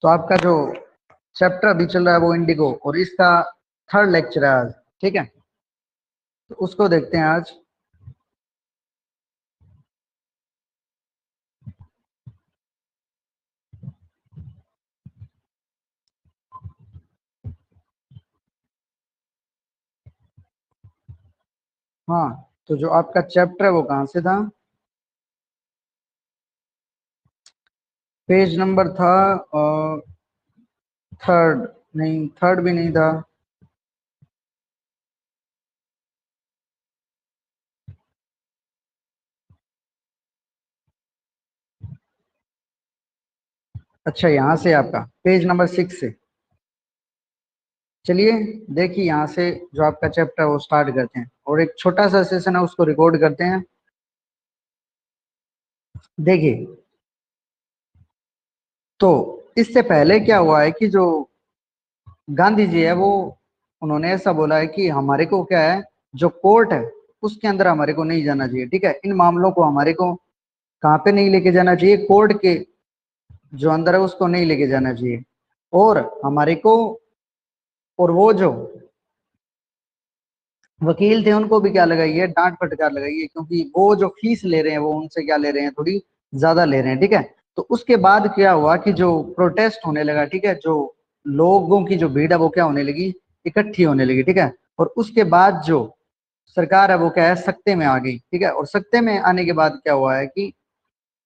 तो आपका जो चैप्टर अभी चल रहा है वो इंडिगो, और इसका थर्ड लेक्चर है आज। ठीक है, तो उसको देखते हैं आज। हाँ, तो जो आपका चैप्टर है वो कहाँ से था? पेज नंबर था थर्ड, नहीं थर्ड भी नहीं था। अच्छा, यहाँ से आपका पेज नंबर 6 से। चलिए देखिए, यहाँ से जो आपका चैप्टर है वो स्टार्ट करते हैं, और एक छोटा सा सेशन है उसको रिकॉर्ड करते हैं। देखिए, तो इससे पहले क्या हुआ है कि जो गांधी जी है वो, उन्होंने ऐसा बोला है कि हमारे को क्या है, जो कोर्ट है उसके अंदर हमारे को नहीं जाना चाहिए। ठीक है, इन मामलों को हमारे को कहाँ पे नहीं लेके जाना चाहिए, कोर्ट के जो अंदर है उसको नहीं लेके जाना चाहिए। और हमारे को, और वो जो वकील थे उनको भी क्या लगाई है, डांट फटकार लगाई है, क्योंकि वो जो फीस ले रहे हैं वो उनसे क्या ले रहे हैं, थोड़ी ज्यादा ले रहे हैं। ठीक है, तो उसके बाद क्या हुआ कि जो प्रोटेस्ट होने लगा, ठीक है, जो लोगों की जो भीड़ है वो क्या होने लगी, इकट्ठी होने लगी। ठीक है, और उसके बाद जो सरकार है वो क्या है, सत्ते में आ गई। ठीक है, और सत्ते में आने के बाद क्या हुआ है कि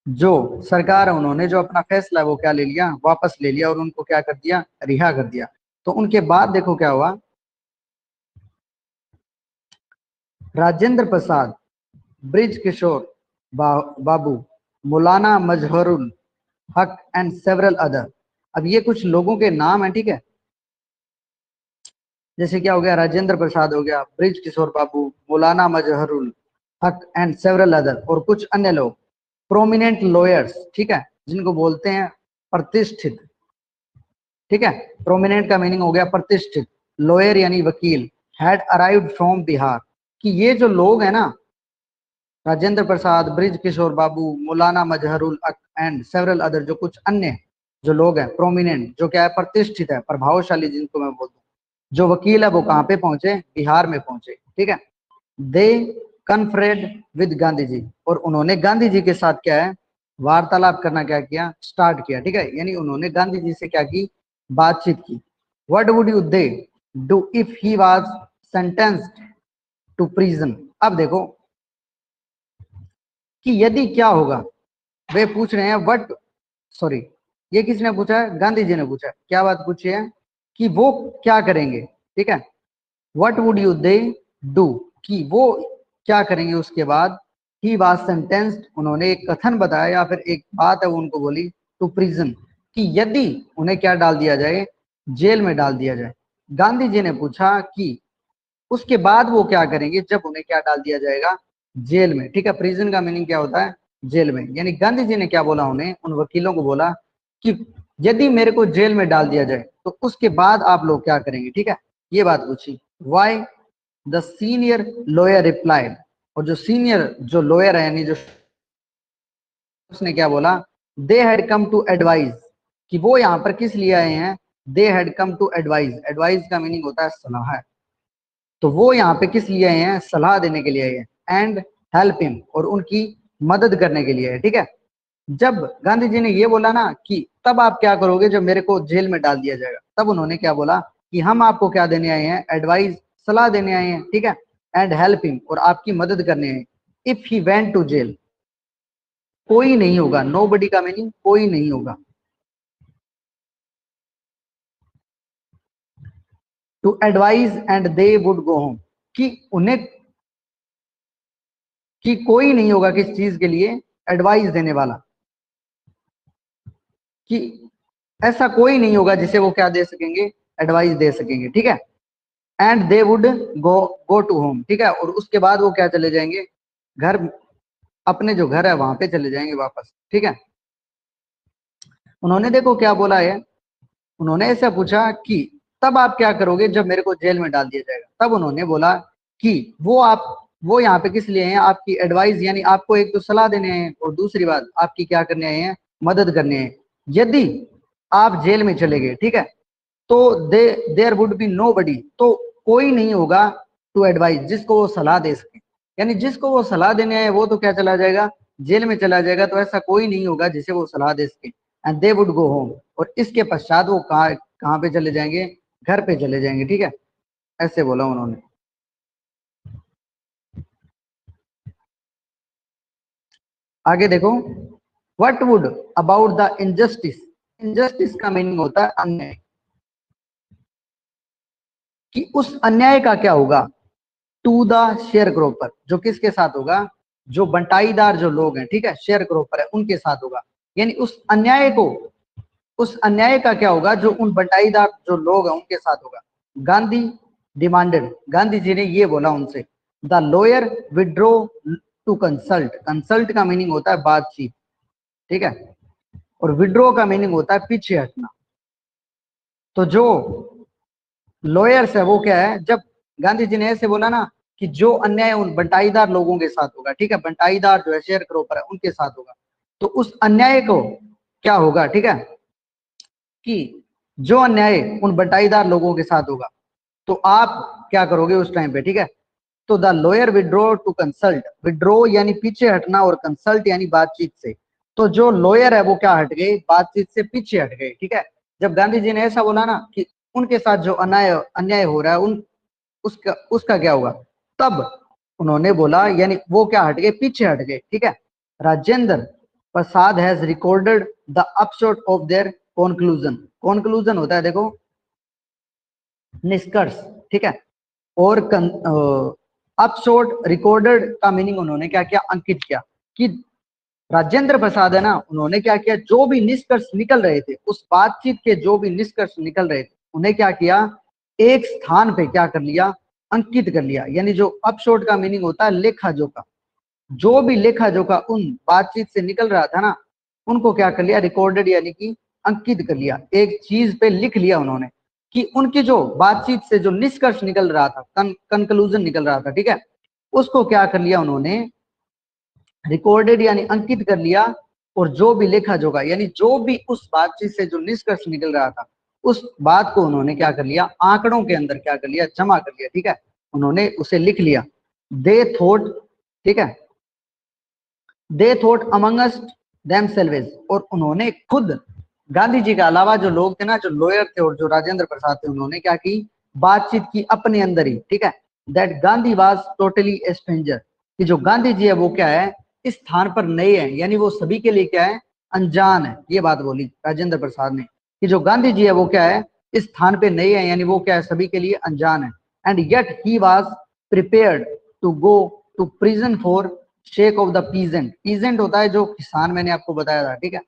जो सरकार है उन्होंने जो अपना फैसला है वो क्या ले लिया, वापस ले लिया, और उनको क्या कर दिया, रिहा कर दिया। तो उनके बाद देखो क्या हुआ, राजेंद्र प्रसाद, ब्रिज किशोर बाबू, मौलाना मजहरुल हक एंड सेवरल अदर। अब ये कुछ लोगों के नाम है। ठीक है, जैसे क्या हो गया, राजेंद्र प्रसाद हो गया, ब्रिज किशोर बाबू, मौलाना मजहरुल हक एंड सेवरल अदर, और कुछ अन्य लोग, प्रोमिनेंट लॉयर्स। ठीक है, जिनको बोलते हैं प्रतिष्ठित। ठीक है, प्रोमिनेंट का मीनिंग हो गया प्रतिष्ठित, लॉयर यानी वकील, हैड अराइव्ड फ्रॉम बिहार। कि ये जो लोग हैं ना, राजेंद्र प्रसाद, ब्रिज किशोर बाबू, मौलाना मजहरुल हक एंड सेवरल अदर, जो कुछ अन्य जो लोग हैं प्रोमिनेंट, जो क्या है, प्रतिष्ठित है, प्रभावशाली, जिनको मैं बोलता हूँ, जो वकील है वो कहाँ पे पहुंचे, बिहार में पहुंचे। ठीक है, दे कन्फ्रेड विद गांधी जी, और उन्होंने गांधी जी के साथ क्या है, वार्तालाप करना क्या किया, स्टार्ट किया। ठीक है, यानी उन्होंने गांधी जी से क्या की, बातचीत की। What would you they do if he was sentenced to prison. अब देखो कि यदि क्या होगा, वे पूछ रहे हैं व्हाट, सॉरी, ये किसने पूछा है, गांधी जी ने पूछा है। क्या बात पूछी है कि वो क्या करेंगे। ठीक है, what would you they do, कि वो क्या करेंगे उसके बाद। ही वाज सेंटेंस्ड, उन्होंने एक कथन बताया या फिर एक बात है वो उनको बोली, टू प्रिजन, कि यदि उन्हें क्या डाल दिया जाए, जेल में डाल दिया जाए। गांधी जी ने पूछा कि उसके बाद वो क्या करेंगे जब उन्हें क्या डाल दिया जाएगा, जेल में। ठीक है, प्रिजन का मीनिंग क्या होता है, जेल में। यानी गांधी जी ने क्या बोला, उन्हें, उन वकीलों को बोला कि यदि मेरे को जेल में डाल दिया जाए तो उसके बाद आप लोग क्या करेंगे। ठीक है, ये बात पूछी। Why, the senior lawyer replied, और जो सीनियर जो लॉयर है यानी जो, उसने क्या बोला, they had come to advise, कि वो यहाँ पर किस लिए आए हैं, they had come to advise. Advise का मीनिंग होता है सलाह। तो वो यहाँ पे किस लिए आए हैं, सलाह देने के लिए आए हैं। एंड हेल्प हिम, और उनकी मदद करने के लिए है। ठीक है, जब गांधी जी ने ये बोला ना कि तब आप क्या करोगे जब मेरे को जेल में डाल दिया जाएगा, तब उन्होंने क्या बोला कि हम आपको क्या देने आए हैं, एडवाइस, सलाह देने आए हैं। ठीक है, एंड हेल्प हिम, और आपकी मदद करने आए। If he went to jail, कोई नहीं होगा, नो बडी का मीनिंग कोई नहीं होगा, to advise and they would go home, कि उन्हें, कि कोई नहीं होगा किस चीज के लिए, एडवाइस देने वाला, कि ऐसा कोई नहीं होगा जिसे वो क्या दे सकेंगे, एडवाइस दे सकेंगे। ठीक है, and they would go go to home. ठीक है, और उसके बाद वो क्या चले जाएंगे, घर, अपने जो घर है वहां पे चले जाएंगे वापस। ठीक है, उन्होंने देखो क्या बोला है, उन्होंने ऐसा पूछा कि तब आप क्या करोगे जब मेरे को जेल में डाल दिया जाएगा। तब उन्होंने बोला कि वो यहाँ पे किस लिए हैं, आपकी एडवाइस, यानी आपको एक तो सलाह देने हैं, और दूसरी बात आपकी क्या करने आए हैं, मदद करने हैं। यदि आप जेल में चले गए, ठीक है, तो देयर वुड बी नोबडी, तो कोई नहीं होगा टू एडवाइस, जिसको वो सलाह दे सके, यानी जिसको वो सलाह देने आए वो तो क्या चला जाएगा, जेल में चला जाएगा, तो ऐसा कोई नहीं होगा जिसे वो सलाह दे सके। And they would go home, और इसके पश्चात वो कहाँ पे चले जाएंगे, घर पे चले जाएंगे, ठीक है, ऐसे बोला उन्होंने। आगे देखो, what would about the injustice, injustice का मीनिंग होता है अन्याय, कि उस अन्याय का क्या होगा, टू द शेयर क्रोपर, जो किसके साथ होगा, जो बंटाईदार जो लोग हैं, ठीक है, शेयर क्रोपर है उनके साथ होगा, यानी उस अन्याय को, उस अन्याय का क्या होगा, जो उन बंटाईदार जो लोग हैं उनके साथ होगा। गांधी डिमांडेड, गांधी जी ने ये बोला उनसे, the lawyer withdrew to consult, consult का मीनिंग होता है बातचीत, ठीक है, और विड्रो का मीनिंग होता है पीछे हटना। तो जो लॉयर्स है वो क्या है, जब गांधी जी ने ऐसे बोला ना कि जो अन्याय उन बंटाईदार लोगों के साथ होगा, ठीक है, बंटाईदार जो है शेयर क्रोपर है उनके साथ होगा, तो उस अन्याय को क्या होगा, ठीक है, कि जो अन्याय उन बंटाईदार लोगों के साथ होगा तो आप क्या करोगे उस टाइम पे, ठीक है। तो the lawyer withdrew to consult, withdrew यानी पीछे हटना और कंसल्ट यानी बातचीत से, तो जो लॉयर है वो क्या हट गए, बातचीत से पीछे हट गए, ठीक है। जब गांधी जी ने ऐसा बोला ना कि उनके साथ जो अन्याय अन्याय हो रहा है उन उसका उसका क्या होगा, तब उन्होंने बोला, यानी वो क्या हट गए, पीछे हट गए, ठीक है। Rajendra Prasad has recorded the upshot of their conclusion, conclusion होता है देखो निष्कर्ष, ठीक है, और अपशॉट रिकॉर्डेड का मीनिंग उन्होंने क्या किया, अंकित किया, कि राजेंद्र प्रसाद है ना, उन्होंने क्या किया, जो भी निष्कर्ष निकल रहे थे उस बातचीत के, जो भी निष्कर्ष निकल रहे थे उन्हें क्या किया, एक स्थान पे क्या कर लिया, अंकित कर लिया, यानी जो अपशॉट का मीनिंग होता है लेखा जोखा, जो भी लेखा जोखा उन बातचीत से निकल रहा था ना उनको क्या कर लिया, रिकॉर्डेड यानी कि अंकित कर लिया, एक चीज पे लिख लिया उन्होंने, कि उनकी जो बातचीत से जो निष्कर्ष निकल रहा था, कंक्लूजन निकल रहा था, ठीक है, उसको क्या कर लिया उन्होंने, रिकॉर्डेड यानी अंकित कर लिया, और जो भी लेखा जोखा यानी जो भी उस बातचीत से जो निष्कर्ष निकल रहा था उस बात को उन्होंने क्या कर लिया, आंकड़ों के अंदर क्या कर लिया, जमा कर लिया, ठीक है, उन्होंने उसे लिख लिया। दे थॉट, ठीक है, दे थॉट अमंगस्ट देमसेल्व्स, और उन्होंने खुद, गांधी जी के अलावा जो लोग थे ना, जो लॉयर थे और जो राजेंद्र प्रसाद थे, उन्होंने क्या की, बातचीत की अपने अंदर ही, ठीक है। That Gandhi was totally A stranger, कि जो गांधी जी है वो क्या है, इस स्थान पर नए हैं, यानी वो सभी के लिए क्या है, अनजान है, ये बात बोली राजेंद्र प्रसाद ने, कि जो गांधी जी है वो क्या है, इस स्थान पे नए हैं, यानी वो क्या है, सभी के लिए अनजान है। And yet he was prepared to go to prison for sake of the peasant, peasant होता है जो किसान, मैंने आपको बताया था, ठीक है।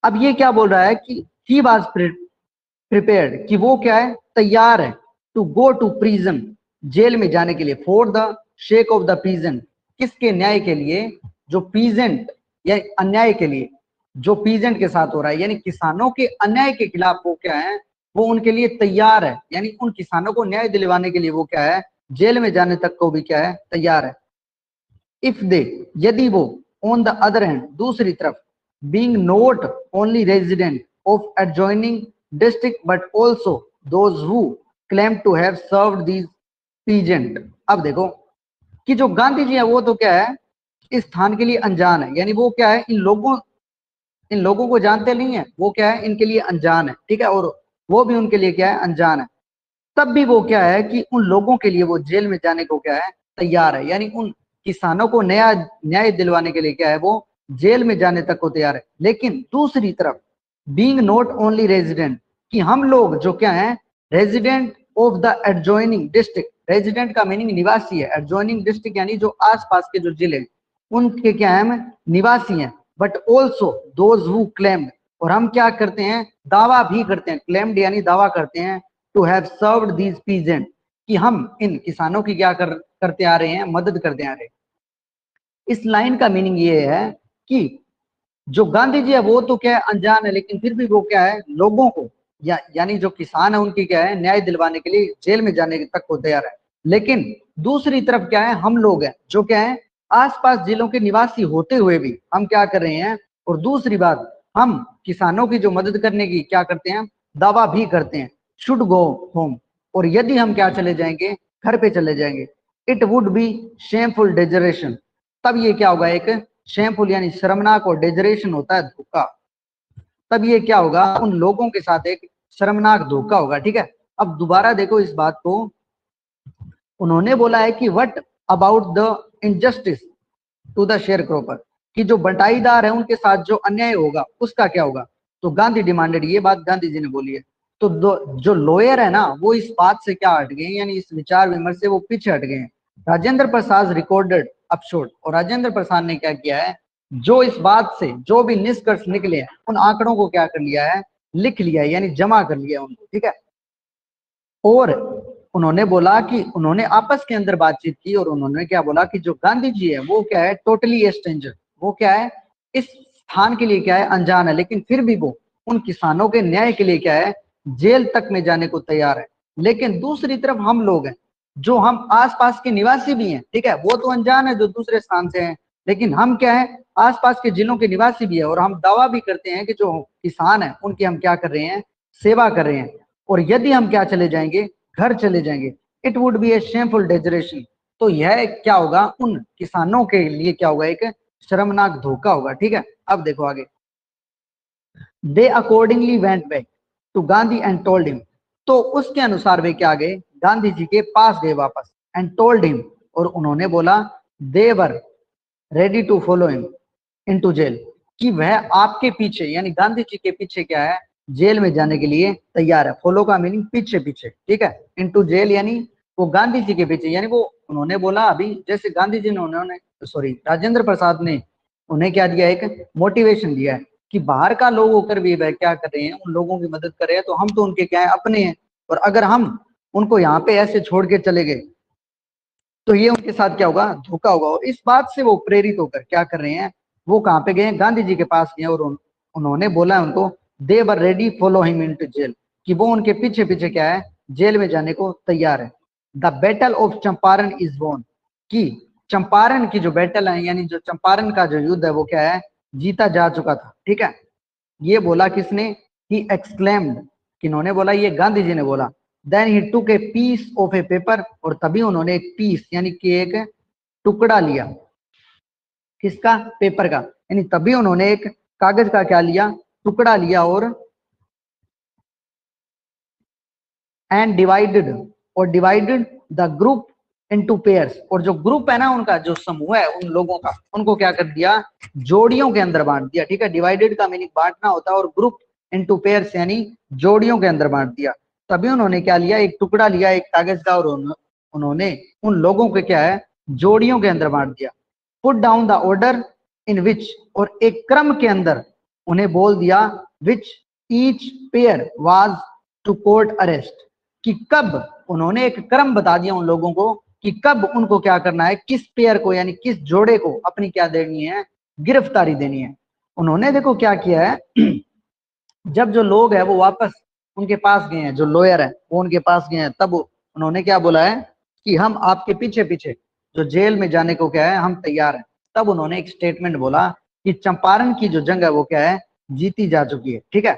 अब ये क्या बोल रहा है कि ही वाज प्रिपेयर्ड, कि वो क्या है, तैयार है, to go to prison, jail में जाने के लिए, for the sake of the peasant, किसके न्याय के लिए, जो पीजेंट या अन्याय के लिए, जो पीजेंट के साथ हो रहा है, यानी किसानों के अन्याय के खिलाफ वो क्या है, वो उनके लिए तैयार है, यानी उन किसानों को न्याय दिलवाने के लिए वो क्या है, जेल में जाने तक को भी क्या है, तैयार है। इफ दे, यदि वो, ऑन द अदर हैंड, दूसरी तरफ, being not only resident of adjoining district but also those who claim to have served these peasant. अब देखो कि जो गांधी जी है वो तो क्या है, इस स्थान के लिए अनजान है, यानी वो क्या है, इन लोगों को जानते नहीं है, वो क्या है, इनके लिए अनजान है, ठीक है, और वो भी उनके लिए क्या है, अनजान है। तब भी वो क्या है कि उन लोगों के लिए वो जेल में जाने को क्या है, तैयार है, यानी उन किसानों को नया न्याय दिलवाने के लिए क्या है, वो जेल में जाने तक को तैयार है। लेकिन दूसरी तरफ, बीइंग नॉट ओनली रेजिडेंट, कि हम लोग जो क्या है, resident of the adjoining district, resident का मीनिंग निवासी है, एडजॉइनिंग डिस्ट्रिक्ट यानी जो आसपास के जो जिले उनके क्या है, हम निवासी हैं, but also those who claimed, और हम क्या करते हैं, दावा भी करते हैं, क्लेम्ड यानी दावा करते हैं, to have served these peasant, कि हम इन किसानों की क्या करते आ रहे हैं, मदद करते आ रहे हैं। इस लाइन का मीनिंग ये है कि जो गांधी जी है वो तो क्या है, अनजान है, लेकिन फिर भी वो क्या है, लोगों को यानी जो किसान है उनकी क्या है, न्याय दिलवाने के लिए जेल में जाने तक को तैयार है। लेकिन दूसरी तरफ क्या है, हम लोग हैं जो क्या है, आसपास जिलों के निवासी होते हुए भी हम क्या कर रहे हैं, और दूसरी बात, हम किसानों की जो मदद करने की क्या करते हैं, दावा भी करते हैं, शुड गो होम, और यदि हम क्या चले जाएंगे, घर पे चले जाएंगे, इट वुड बी शेमफुल डेजरेशन, तब ये क्या होगा, एक शेमफुल यानी शर्मनाक, और डेजरेशन होता है धोखा, तब ये क्या होगा, उन लोगों के साथ एक शर्मनाक धोखा होगा। ठीक है, अब दोबारा देखो इस बात को, उन्होंने बोला है कि what about the injustice to the sharecropper, कि जो बंटाईदार है उनके साथ जो अन्याय होगा उसका क्या होगा, तो गांधी डिमांडेड, ये बात गांधी जी ने बोली है। तो जो लॉयर है ना वो इस बात से क्या हट गए, यानी इस विचार विमर्श से वो पीछे हट गए हैं। राजेंद्र प्रसाद रिकॉर्डेड अपशोट, और राजेंद्र प्रसाद ने क्या किया है, जो इस बात से जो भी निष्कर्ष निकले हैं उन आंकड़ों को क्या कर लिया है, लिख लिया है, यानी जमा कर लिया है उनको। ठीक है, और उन्होंने बोला कि उन्होंने आपस के अंदर बातचीत की, और उन्होंने क्या बोला कि जो गांधी जी है वो क्या है, टोटली स्ट्रेंजर, वो क्या है, इस स्थान के लिए क्या है, अनजान है, लेकिन फिर भी वो उन किसानों के न्याय के लिए क्या है, जेल तक में जाने को तैयार है। लेकिन दूसरी तरफ हम लोग हैं, जो हम आसपास के निवासी भी हैं, ठीक है, वो तो अनजान है जो दूसरे स्थान से हैं, लेकिन हम क्या है, आसपास के जिलों के निवासी भी है, और हम दावा भी करते हैं कि जो किसान है उनकी हम क्या कर रहे हैं, सेवा कर रहे हैं, और यदि हम क्या चले जाएंगे, घर चले जाएंगे, it would be a shameful desertion, तो यह क्या होगा, उन किसानों के लिए क्या होगा, एक शर्मनाक धोखा होगा। ठीक है, अब देखो आगे, they accordingly went back to Gandhi and told him, तो उसके अनुसार वे क्या गए, गांधी जी के पास गए वापस, एंड टोल्ड हिम, और उन्होंने बोला, they were ready to follow him into jail, कि वह आपके पीछे यानी गांधी जी के पीछे क्या है, जेल में जाने के लिए तैयार है। फॉलो का मीनिंग पीछे पीछे, ठीक है, इनटू जेल यानी वो गांधी जी के पीछे, यानी वो उन्होंने बोला अभी, जैसे गांधी जी ने उन्होंने सॉरी राजेंद्र प्रसाद ने उन्हें क्या दिया, एक मोटिवेशन दिया है कि बाहर का लोग होकर भी वह क्या कर रहे हैं, उन लोगों की मदद कर रहे हैं, तो हम तो उनके क्या है, अपने हैं, और अगर हम उनको यहाँ पे ऐसे छोड़ के चले गए तो ये उनके साथ क्या होगा, धोखा होगा। और इस बात से वो प्रेरित होकर क्या कर रहे हैं, वो कहाँ पे गए, गांधी जी के पास गए, और उन्होंने बोला है उनको, they were ready follow him into jail, कि वो उनके पीछे पीछे क्या है, जेल में जाने को तैयार है। The battle of Champaran is won, कि चंपारण की जो बैटल है, यानी जो चंपारण का जो युद्ध है वो क्या है, जीता जा चुका था। ठीक है, ये बोला किसने, ही एक्सक्लेम्ड, किन्होंने बोला, ये गांधी जी ने बोला। Then he took a piece of a paper, और तभी उन्होंने एक पीस यानी कि एक टुकड़ा लिया, किसका, पेपर का, यानी तभी उन्होंने एक कागज का क्या लिया, टुकड़ा लिया, और एंड डिवाइडेड, और divided the group into pairs, और जो ग्रुप है ना उनका, जो समूह है उन लोगों का, उनको क्या कर दिया, जोड़ियों के अंदर बांट दिया। ठीक है, डिवाइडेड का मीनिंग बांटना होता है, और ग्रुप इनटू पेयर्स यानी जोड़ियों के अंदर बांट दिया। तभी उन्होंने क्या लिया, एक टुकड़ा लिया एक कागज का, और उन्होंने उन लोगों को क्या है, जोड़ियों के अंदर बांट दिया। Put down the order in which, और एक क्रम के अंदर उन्हें बोल दिया, which each pair was to court arrest, कि कब, उन्होंने एक क्रम बता दिया उन लोगों को कि कब उनको क्या करना है, किस पेयर को यानी किस जोड़े को अपनी क्या देनी है, गिरफ्तारी देनी है। उन्होंने देखो क्या किया है, जब जो लोग है वो वापस उनके पास गए हैं, जो लॉयर है वो उनके पास गए हैं, तब उन्होंने क्या बोला है कि हम आपके पीछे पीछे जो जेल में जाने को क्या है, हम तैयार हैं। तब उन्होंने एक स्टेटमेंट बोला कि चंपारण की जो जंग है वो क्या है, जीती जा चुकी है। ठीक है,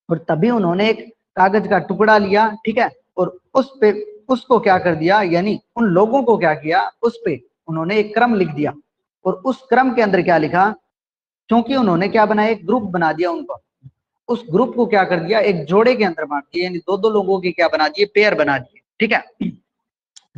और तभी उन्होंने एक कागज का टुकड़ा लिया, ठीक है, और उस पे उसको क्या कर दिया, यानी उन लोगों को क्या किया, उस पे उन्होंने एक क्रम लिख दिया, और उस क्रम के अंदर क्या लिखा, क्योंकि उन्होंने क्या बनाया, एक ग्रुप बना दिया उनको, उस ग्रुप को क्या कर दिया, एक जोड़े के अंदर बांट दिया, यानी दो दो लोगों के क्या बना दिए, पेयर बना दिए। ठीक है,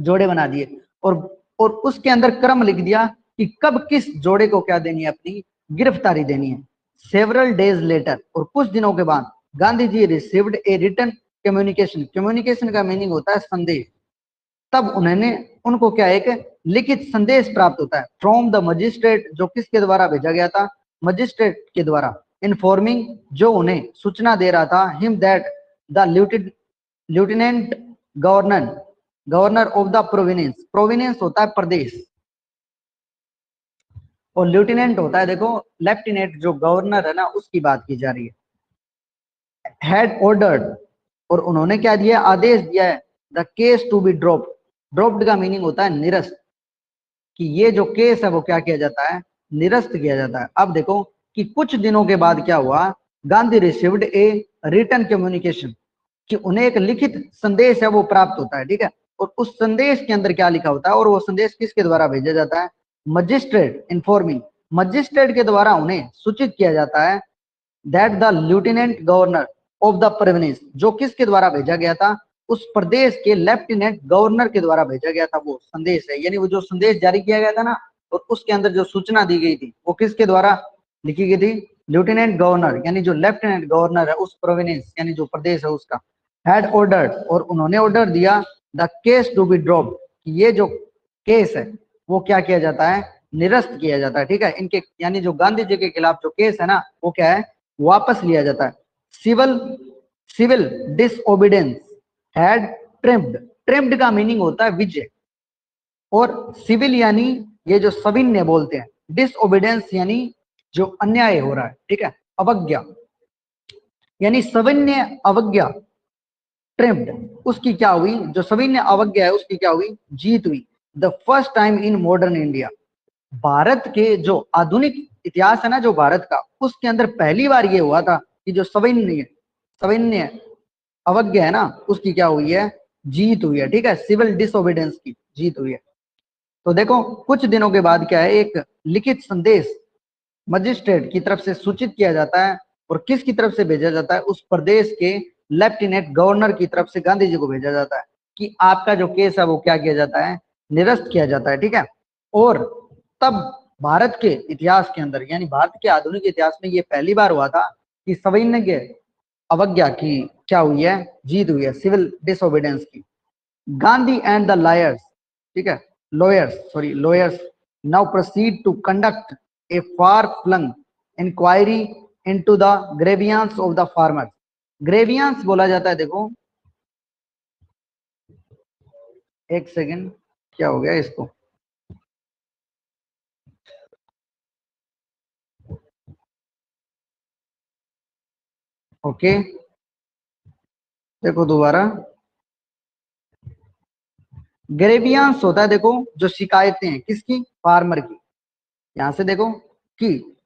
जोड़े बना दिए, और उसके अंदर क्रम लिख दिया कि कब किस जोड़े को क्या देनी है, अपनी गिरफ्तारी देनी है। सेवरल डेज लेटर, और कुछ दिनों के बाद Gandhi ji received a written communication, communication का मीनिंग होता है संदेश, तब उन्होंने उनको क्या एक लिखित संदेश प्राप्त होता है, फ्रॉम द मजिस्ट्रेट, जो किसके द्वारा भेजा गया था, मजिस्ट्रेट के द्वारा, इन्फॉर्मिंग, जो उन्हें सूचना दे रहा था, him that the lieutenant governor governor of the provenance, provenance होता है प्रदेश, और लेफ्टिनेंट होता है देखो लेफ्टिनेंट, जो गवर्नर है ना उसकी बात की जा रही है। हैड ऑर्डर्ड, और उन्होंने क्या दिया, आदेश दिया है, the case to be dropped, dropped का मीनिंग होता है निरस्त, कि ये जो केस है वो क्या किया जाता है, निरस्त किया जाता है। अब देखो कि कुछ दिनों के बाद क्या हुआ, Gandhi received a written communication, कि उन्हें एक लिखित संदेश है वो प्राप्त होता है, ठीक है। और उस संदेश के अंदर क्या लिखा होता है, और वो संदेश किसके द्वारा भेजा जाता है, मजिस्ट्रेट इन्फॉर्मिंग, मजिस्ट्रेट के द्वारा उन्हें सूचित किया जाता है that the lieutenant governor of the province, जो किसके द्वारा भेजा गया था, उस प्रदेश के लेफ्टिनेंट गवर्नर के द्वारा भेजा गया था वो संदेश है, यानी वो जो संदेश जारी किया गया था ना, और उसके अंदर जो सूचना दी गई थी वो किसके द्वारा लिखी गई थी, लेफ्टिनेंट गवर्नर, यानी जो लेफ्टिनेंट गवर्नर है उस प्रोविंस यानी जो प्रदेश है उसका, हैड ऑर्डर्ड, और उन्होंने ऑर्डर दिया the case to be drop, ये जो केस है वो क्या किया जाता है, निरस्त किया जाता है, ठीक है। इनके यानी जो गांधी जी के खिलाफ जो केस है ना वो क्या है, वापस लिया जाता है। Civil civil disobedience had triumphed, triumphed का मीनिंग होता है विजय, और सिविल यानी ये जो सविनय बोलते हैं, डिसओबीडियंस यानी जो अन्याय हो रहा है, ठीक है, अवज्ञा, यानी सविनय अवज्ञा, ट्रिम्ड उसकी क्या हुई, जो सविनय अवज्ञा है उसकी क्या हुई, जीत हुई। The first time in modern India, Bharat के जो आधुनिक इतिहास है ना जो भारत का, उसके अंदर पहली बार ये हुआ था कि जो सविनय सविनय अवज्ञा है ना उसकी क्या हुई है, जीत हुई है, ठीक है, सिविल डिसओबीडियंस की जीत हुई है। तो देखो कुछ दिनों के बाद क्या है, एक लिखित संदेश मजिस्ट्रेट की तरफ से सूचित किया जाता है, और किसकी तरफ से भेजा जाता है, उस प्रदेश के लेफ्टिनेंट गवर्नर की तरफ से गांधी जी को भेजा जाता है कि आपका जो केस है वो क्या किया जाता है, निरस्त किया जाता है, ठीक है। और तब भारत के इतिहास के अंदर यानी भारत के आधुनिक इतिहास में ये पहली बार हुआ था कि सविनय अवज्ञा की क्या हुई है, जीत हुई है, सिविल डिसओबीडियंस की। गांधी एंड द लॉयर्स, ठीक है, lawyers now proceed to conduct a far flung inquiry into the grievances of the farmers. Grievances बोला जाता है, देखो एक सेकेंड, क्या हो गया इसको, ओके देखो दोबारा, ग्रेवियंस होता है देखो जो शिकायतें हैं किसकी, फार्मर की। यहां से देखो कि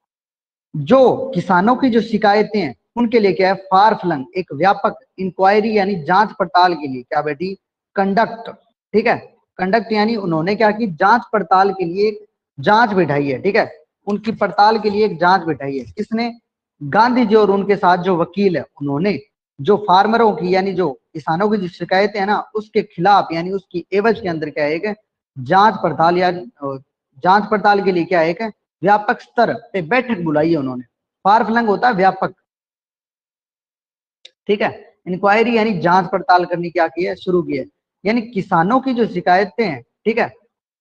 जो किसानों की जो शिकायतें हैं उनके लिए क्या है, फार फ्लंग एक व्यापक इंक्वायरी यानी जांच पड़ताल के लिए क्या बैठी, कंडक्ट, ठीक है, कंडक्ट यानी उन्होंने क्या की, जांच पड़ताल के लिए एक जांच बिठाई है, ठीक है, उनकी पड़ताल के लिए एक जांच बिठाई है, किसने, गांधी जी और उनके साथ जो वकील है उन्होंने जो फार्मरों की यानी जो किसानों की जो शिकायतें है ना उसके खिलाफ यानी उसकी एवज के अंदर क्या है, एक जांच पड़ताल या जांच पड़ताल के लिए क्या है, एक व्यापक स्तर पे बैठक बुलाई है उन्होंने। फार फ्लंग होता है व्यापक, ठीक है, इंक्वायरी यानी जांच पड़ताल करनी क्या की है, शुरू की है, यानी किसानों की जो शिकायतें हैं, ठीक है,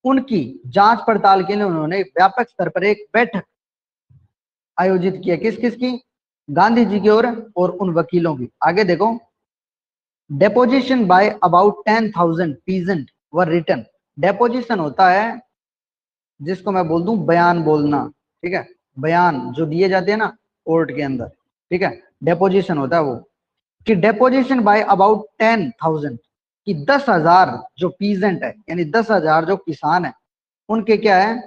उनकी जांच पड़ताल के लिए उन्होंने व्यापक स्तर पर एक बैठक आयोजित किया, किस किस की, गांधी जी की और उन वकीलों की। आगे देखो, deposition by about 10,000 peasant were written, deposition होता है जिसको मैं बोल दूं बयान बोलना, ठीक है, बयान जो दिए जाते हैं ना कोर्ट के अंदर, ठीक है, डेपोजिशन होता है वो, कि डेपोजिशन बाय अबाउट 10,000, कि 10,000 जो पीजेंट है यानी 10,000 जो किसान है उनके क्या है,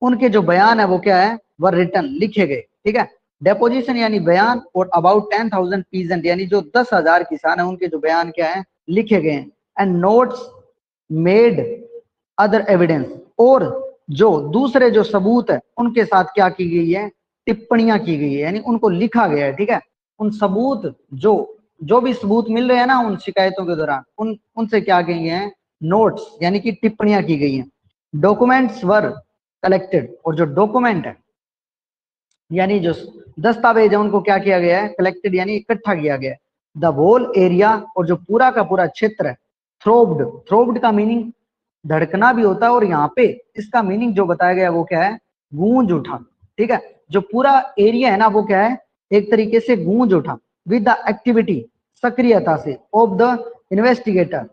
उनके जो बयान है वो क्या है, वह रिटर्न लिखे गए, ठीक है, डेपोजिशन यानी बयान, और अबाउट 10,000 पीजेंट यानी जो 10,000 किसान है उनके जो बयान क्या है, लिखे गए हैं, and notes made other evidence, और जो दूसरे जो सबूत है उनके साथ क्या की गई है, टिप्पणियां की गई है, यानी उनको लिखा गया है, ठीक है, उन सबूत जो जो भी सबूत मिल रहे हैं ना उन शिकायतों के दौरान उनसे क्या गई है, नोट्स यानी कि टिप्पणियां की गई हैं। डॉक्यूमेंट्स वर कलेक्टेड, और जो डॉक्यूमेंट है यानी जो दस्तावेज है उनको क्या किया गया है, कलेक्टेड यानी इकट्ठा किया गया है। द होल एरिया, और जो पूरा का पूरा क्षेत्र है, थ्रोब्ड, थ्रोब्ड का मीनिंग धड़कना भी होता है, और यहाँ पे इसका मीनिंग जो बताया गया वो क्या है, गूंज उठा, ठीक है, जो पूरा एरिया है ना वो क्या है, एक तरीके से गूंज उठा, विद द एक्टिविटी सक्रियता से, ऑफ द इन्वेस्टिगेटर,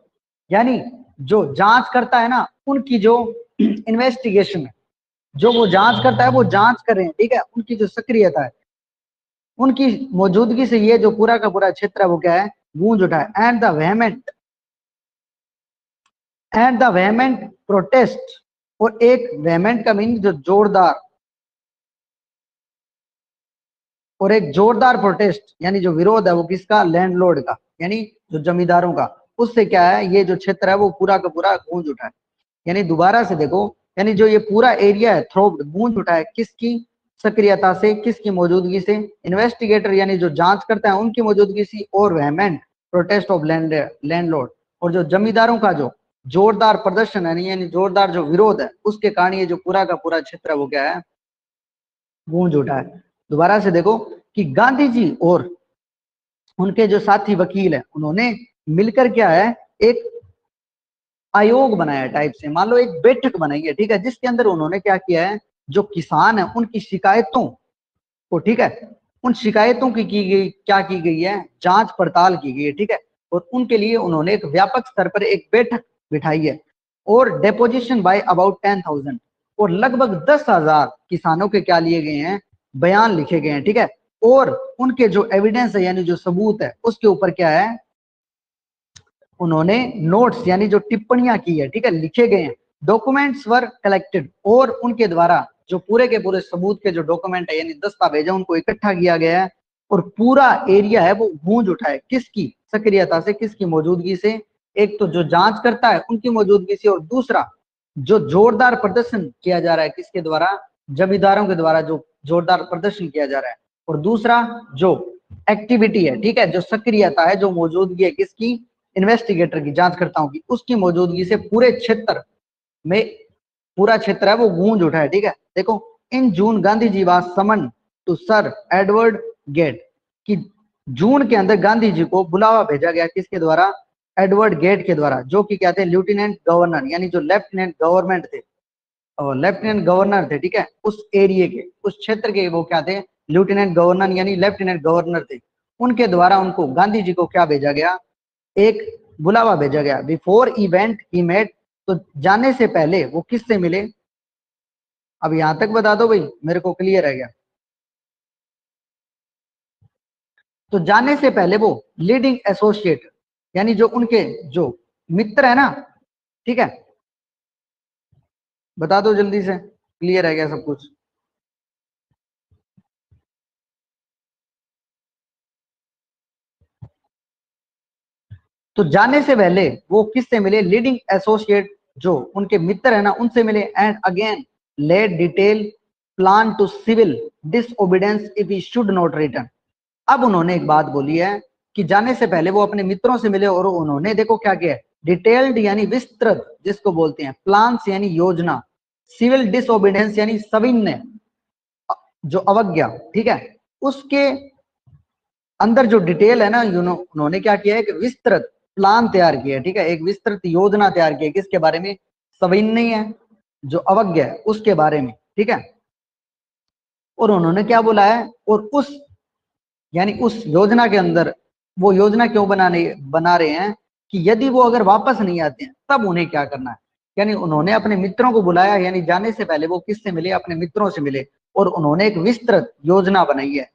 यानी जो जांच करता है ना उनकी जो इन्वेस्टिगेशन है, जो वो जांच करता है वो जांच कर रहे हैं, ठीक है, उनकी जो सक्रियता है उनकी मौजूदगी से ये जो पूरा का पूरा क्षेत्र है वो क्या है, गूंज उठा है। एंड द वेहमेंट प्रोटेस्ट, और एक वेहमेंट का मीनिंग जो जोरदार और एक जोरदार प्रोटेस्ट यानी जो विरोध है वो किसका, लैंडलॉर्ड का, यानी जो जमींदारों का। उससे क्या है, ये जो क्षेत्र है वो पूरा का पूरा गूंज उठा है। यानी दोबारा से देखो, यानी जो ये पूरा एरिया है थ्रोब्ड, गूंज उठा है किसकी सक्रियता से, किसकी मौजूदगी से, इन्वेस्टिगेटर यानी जो जांच करते हैं उनकी मौजूदगी से, और वेहमेंट प्रोटेस्ट ऑफ लैंडलॉर्ड, और जो जमींदारों का जो जोरदार प्रदर्शन है यानी जोरदार जो विरोध है उसके कारण ये जो पूरा का पूरा क्षेत्र है वो क्या है, गूंज उठा है। दोबारा से देखो कि गांधी जी और उनके जो साथी वकील है उन्होंने मिलकर क्या है, एक आयोग बनाया टाइप से, मान लो एक बैठक बनाई है, ठीक है, जिसके अंदर उन्होंने क्या किया है, जो किसान है उनकी शिकायतों को, ठीक है, उन शिकायतों की गई, क्या की गई है, जांच पड़ताल की गई है, ठीक है, और उनके लिए उन्होंने एक व्यापक स्तर पर एक बैठक बिठाई है, और डेपोजिशन बाय अबाउट 10,000, और लगभग 10,000 किसानों के क्या लिए गए हैं, बयान लिखे गए हैं, ठीक है, और उनके जो एविडेंस है यानी जो सबूत है उसके ऊपर क्या है, उन्होंने नोट्स यानी जो टिप्पणियां की है, ठीक है, लिखे गए हैं, डॉक्यूमेंट्स वर कलेक्टेड, और उनके द्वारा जो पूरे के पूरे सबूत के जो डॉक्यूमेंट है यानी दस्तावेज है उनको इकट्ठा किया गया है, और पूरा एरिया है वो गूंज उठा है किसकी सक्रियता से, किसकी मौजूदगी से, एक तो जो जांच करता है उनकी मौजूदगी से, और दूसरा जो जोरदार प्रदर्शन किया जा रहा है किसके द्वारा, जमींदारों के द्वारा जो जोरदार प्रदर्शन किया जा रहा है, और दूसरा जो एक्टिविटी है, ठीक है, जो सक्रियता है, जो मौजूदगी है किसकी, इन्वेस्टिगेटर की, जांचकर्ताओं की, उसकी मौजूदगी से पूरे क्षेत्र में, पूरा क्षेत्र है वो गूंज उठा है, ठीक है। देखो, in June Gandhi ji was summon to sir Edward Gait, कि जून के अंदर गांधी जी को बुलावा भेजा गया किसके द्वारा, एडवर्ड गेट के द्वारा, जो कि क्या थे, लेफ्टिनेंट गवर्नर, यानी जो लेफ्टिनेंट गवर्नमेंट थे, और लेफ्टिनेंट गवर्नर थे, ठीक है, उस एरिया के, उस क्षेत्र के वो क्या थे, लेफ्टिनेंट गवर्नर यानी लेफ्टिनेंट गवर्नर थे। उनके द्वारा उनको, गांधी जी को क्या भेजा गया, एक बुलावा भेजा गया। बिफोर इवेंट ही मेट, तो जाने से पहले वो किससे मिले, अब यहां तक बता दो भाई, मेरे को क्लियर है क्या। तो जाने से पहले वो लीडिंग एसोसिएट यानी जो उनके जो मित्र है ना, ठीक है, बता दो जल्दी से, क्लियर है क्या सब कुछ। तो जाने से पहले वो किससे मिले, लीडिंग एसोसिएट जो उनके मित्र है ना उनसे मिले, and again laid detail plan to civil disobedience if he should not return. अब उन्होंने एक बात बोली है कि जाने से पहले वो अपने मित्रों से मिले, और उन्होंने देखो क्या किया, डिटेल्ड यानी विस्तृत जिसको बोलते हैं, प्लान्स यानी योजना, सिविल डिसओबीडेंस यानी सविनय जो अवज्ञा, ठीक है, उसके अंदर जो डिटेल है ना, उन्होंने क्या किया है, एक विस्तृत प्लान तैयार किया है, ठीक है, एक विस्तृत योजना तैयार की है किसके बारे में, सविनय है जो अवज्ञा है उसके बारे में, ठीक है। और उन्होंने क्या बोला है, और उस यानी उस योजना के अंदर, वो योजना क्यों बना रहे हैं कि यदि वो अगर वापस नहीं आते हैं तब उन्हें क्या करना है, यानी उन्होंने अपने मित्रों को बुलाया, यानी जाने से पहले वो किससे मिले, अपने मित्रों से मिले, और उन्होंने एक विस्तृत योजना बनाई है।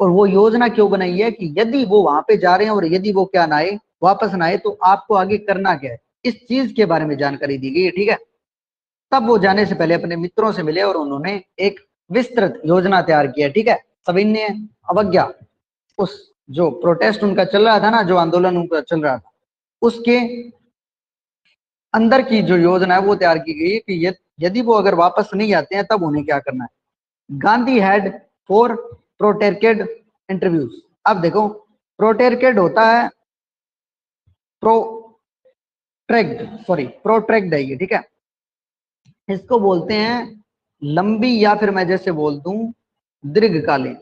और वो योजना क्यों बनाई है कि यदि वो वहां पे जा रहे हैं और यदि वो क्या ना आए, वापस ना आए, तो आपको आगे करना क्या है, इस चीज के बारे में जानकारी दी गई है, ठीक है। तब वो जाने से पहले अपने मित्रों से मिले और उन्होंने एक विस्तृत योजना तैयार किया, ठीक है, सविनय अवज्ञा, उस जो प्रोटेस्ट उनका चल रहा था ना, जो आंदोलन उनका चल रहा था, उसके अंदर की जो योजना है वो तैयार की गई है कि यदि वो अगर वापस नहीं आते हैं तब उन्हें क्या करना है। Gandhi had 4 protected interviews. अब देखो, प्रोटेक्टेड होता है प्रोट्रैक्ट है ये, ठीक है, इसको बोलते हैं लंबी, या फिर मैं जैसे बोल दूं दीर्घकालीन,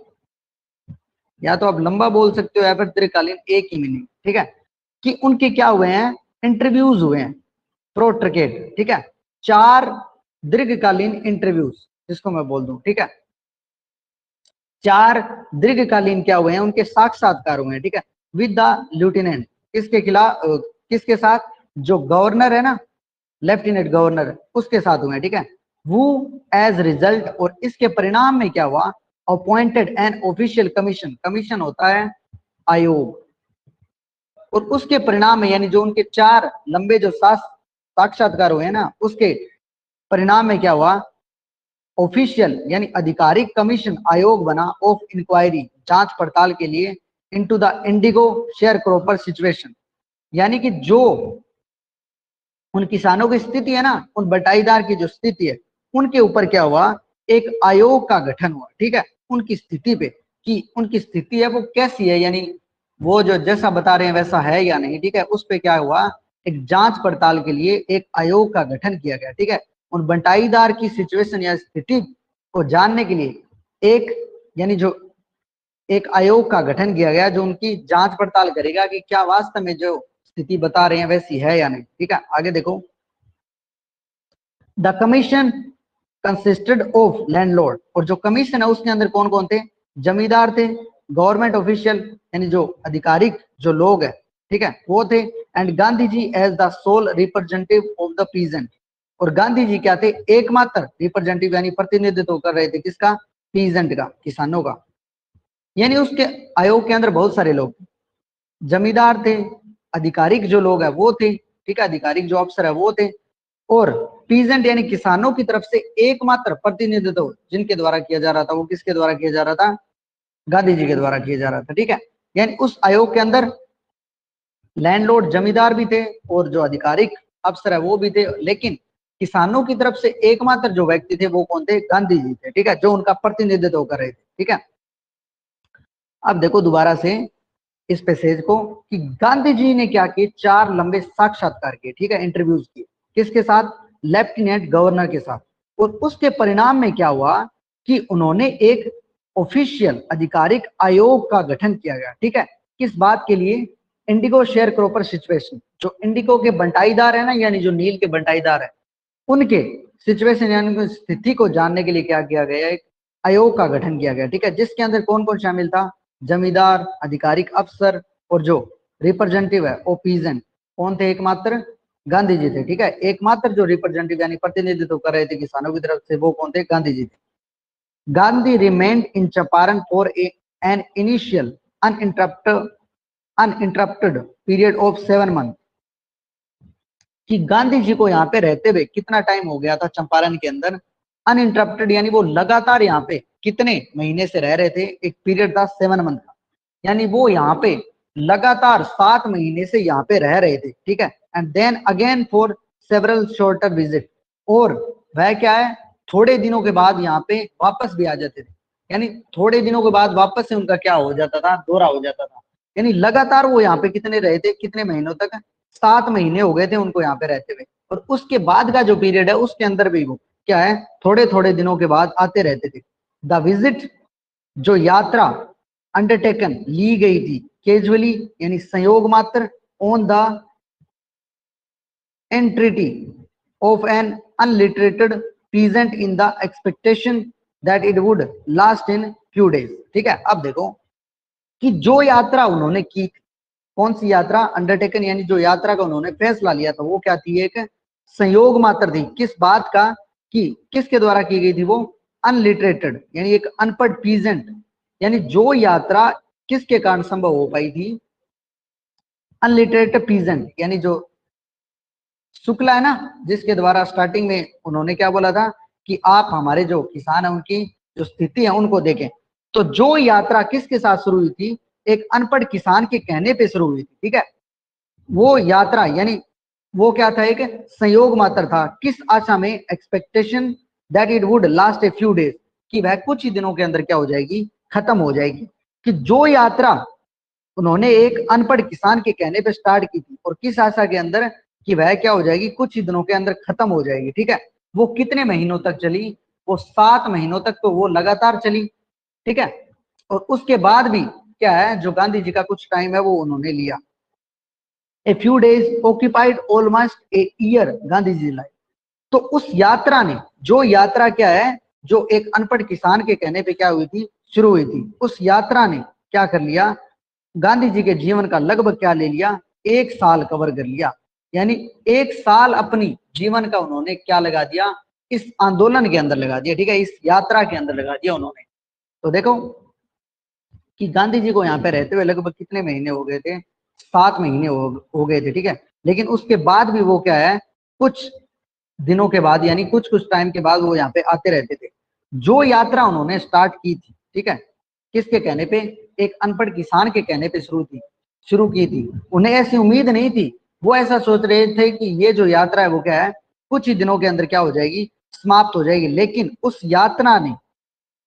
या तो आप लंबा बोल सकते हो या फिर दीर्घकालीन, एक ही मीनिंग, ठीक है, कि उनके क्या हुए हैं, इंटरव्यूज हुए हैं, प्रोट्रकेट, ठीक है, 4 दीर्घकालीन इंटरव्यूज जिसको मैं बोल दूं, ठीक है, 4 दीर्घकालीन क्या हुए हैं, उनके साक्षात्कार हुए हैं, ठीक है, विद द लेफ्टिनेंट, किसके खिलाफ, किसके साथ, जो गवर्नर है ना, लेफ्टिनेंट गवर्नर उसके साथ हुए हैं, ठीक है, वो एज रिजल्ट, और इसके परिणाम में क्या हुआ, appointed an official commission, commission होता है आयोग, और उसके परिणाम में यानी जो उनके 4 लंबे जो साक्षात्कार हुए हैं ना, उसके परिणाम में क्या हुआ, ऑफिशियल यानी आधिकारिक कमीशन आयोग बना ऑफ इंक्वायरी जांच पड़ताल के लिए into the Indigo share cropper situation, यानी कि जो उन किसानों की स्थिति है ना, उन बटाईदार की जो स्थिति है उनके ऊपर क्या हुआ, एक आयोग का गठन हुआ। ठीक है, उनकी स्थिति पे कि उनकी स्थिति है वो कैसी है, यानी वो जो जैसा बता रहे हैं वैसा है या नहीं। ठीक है, उस पे क्या हुआ, एक जांच पड़ताल के लिए एक आयोग का गठन किया गया। ठीक है, उन बटाईदार की सिचुएशन या स्थिति को जानने के लिए एक यानी जो एक आयोग का गठन किया गया जो उनकी जांच पड़ताल करेगा कि क्या वास्तव में जो स्थिति बता रहे हैं वैसी है या नहीं। ठीक है, आगे देखो, the commission consisted of landlord, और जो कमीशन है उसके अंदर कौन कौन थे, जमींदार थे, गवर्नमेंट ऑफिशियल यानी जो आधिकारिक जो लोग है, ठीक है, वो थे, and Gandhi ji as the sole representative of the peasant, और गांधी जी क्या थे, एकमात्र रिप्रेजेंटेटिव यानी प्रतिनिधित्व कर रहे थे किसका, पीजेंट का, किसानों का। यानी उसके आयोग के अंदर बहुत सारे लोग, जमींदार थे, आधिकारिक जो लोग है वो थे, ठीक है, आधिकारिक जो अफसर है वो थे, और पीजेंट यानी किसानों की तरफ से एकमात्र प्रतिनिधित्व जिनके द्वारा किया जा रहा था वो किसके द्वारा किया जा रहा था, गांधी जी के द्वारा किया जा रहा था। ठीक है, यानी उस आयोग के अंदर लैंडलॉर्ड जमींदार भी थे और जो आधिकारिक अफसर है वो भी थे, लेकिन किसानों की तरफ से एकमात्र जो व्यक्ति थे वो कौन थे, गांधी जी थे। ठीक है, जो उनका प्रतिनिधित्व कर रहे थे। ठीक है, अब देखो दोबारा से इस पैसेज को कि गांधी जी ने क्या किए, 4 लंबे साक्षात्कार किए, ठीक है, इंटरव्यूज किए, किसके साथ, लेफ्टिनेंट गवर्नर के साथ, और उसके परिणाम में क्या हुआ कि उन्होंने एक ऑफिशियल आधिकारिक आयोग का गठन किया गया। ठीक है, किस बात के लिए, इंडिगो शेयर क्रॉपर सिचुएशन, जो इंडिगो के बंटाईदार है ना, यानी जो नील के बंटाईदार है उनके सिचुएशन यानी स्थिति को जानने के लिए क्या किया गया, एक आयोग का गठन किया गया। ठीक है, जिसके अंदर कौन कौन शामिल था, जमींदार, आधिकारिक अफसर, और जो रिप्रेजेंटेटिव है वो पीजेंट, कौन थे, एकमात्र गांधी जी थे। ठीक है, एकमात्र जो रिप्रेजेंटेटिव यानी प्रतिनिधित्व कर रहे थे किसानों की तरफ से वो कौन थे, गांधी जी थे। Gandhi remained in Champaran for an initial uninterrupted period of 7 month, कि गांधी जी को यहाँ पे रहते हुए कितना टाइम हो गया था चंपारण के अंदर, अनइंटरप्टेड यानी वो लगातार यहाँ पे कितने महीने से रह रहे थे, एक पीरियड था 7 मंथ का, यानी वो यहाँ पे लगातार 7 महीने से यहाँ पे रह रहे थे। ठीक है, and then again for several shorter visit, और वह क्या है, थोड़े दिनों के बाद यहाँ पे वापस भी आ जाते थे, यानी थोड़े दिनों के बाद वापस से उनका क्या हो जाता था, दौरा हो जाता था। यानी लगातार वो यहाँ पे कितने रहे थे, कितने महीनों तक, 7 महीने हो गए थे उनको यहाँ पे रहते हुए, और उसके बाद का जो पीरियड है उसके अंदर भी वो क्या है, थोड़े थोड़े दिनों के बाद आते रहते थे। द विजिट, जो यात्रा अंडरटेकन ली गई थी, कैजुअली यानी संयोग मात्र, on the entreaty of an unlettered peasant in the expectation that it would last in few days. ठीक है, अब देखो कि जो यात्रा उन्होंने की, कौन सी यात्रा, अंडरटेकन यानी जो यात्रा का उन्होंने फैसला लिया था वो क्या थी, एक संयोग मात्र थी, किस बात का, कि किसके द्वारा की गई थी वो, अनलिटरेटेड यानी एक अनपढ़ पीजेंट, यानी जो यात्रा किसके कारण संभव हो पाई थी, अनलिटरेटेड पीजेंट यानी जो शुक्ला है ना, जिसके द्वारा स्टार्टिंग में उन्होंने क्या बोला था कि आप हमारे जो किसान है उनकी जो स्थिति है उनको देखें, तो जो यात्रा किसके साथ शुरू हुई थी, एक अनपढ़ किसान के कहने पे शुरू हुई थी। ठीक है, वो यात्रा यानी वो क्या था, एक संयोग मात्र था, किस आशा में, expectation that it would last A few days, कि वह कुछ ही दिनों के अंदर क्या हो जाएगी, खत्म हो जाएगी। कि जो यात्रा उन्होंने एक अनपढ़ किसान के कहने पे स्टार्ट की थी और किस आशा के अंदर कि वह क्या हो जाएगी, कुछ ही दिनों के अंदर खत्म हो जाएगी। ठीक है, वो कितने महीनों तक चली, वो 7 महीनों तक तो वो लगातार चली। ठीक है, और उसके बाद भी क्या है, जो गांधी जी का कुछ टाइम है वो उन्होंने लिया। A few days occupied almost a year Gandhi ji life, तो उस यात्रा ने, जो यात्रा क्या है, जो एक अनपढ़ किसान के कहने पे क्या हुई थी, शुरू हुई थी, उस यात्रा ने क्या कर लिया, गांधी जी के जीवन का लगभग क्या ले लिया, 1 साल कवर कर लिया। यानी 1 साल अपनी जीवन का उन्होंने क्या लगा दिया, इस आंदोलन के अंदर लगा दिया। ठीक है, इस यात्रा के अंदर लगा दिया उन्होंने। तो देखो कि गांधी जी को यहाँ पे रहते हुए लगभग कितने महीने हो गए थे, 7 महीने हो गए थे। ठीक है, लेकिन उसके बाद भी वो क्या है, कुछ दिनों के बाद यानी कुछ कुछ टाइम के बाद वो यहाँ पे आते रहते थे। जो यात्रा उन्होंने स्टार्ट की थी, ठीक है, किसके कहने पे, एक अनपढ़ किसान के कहने पे शुरू की थी। उन्हें ऐसी उम्मीद नहीं थी, वो ऐसा सोच रहे थे कि ये जो यात्रा है वो क्या है, कुछ ही दिनों के अंदर क्या हो जाएगी, समाप्त हो जाएगी। लेकिन उस यात्रा ने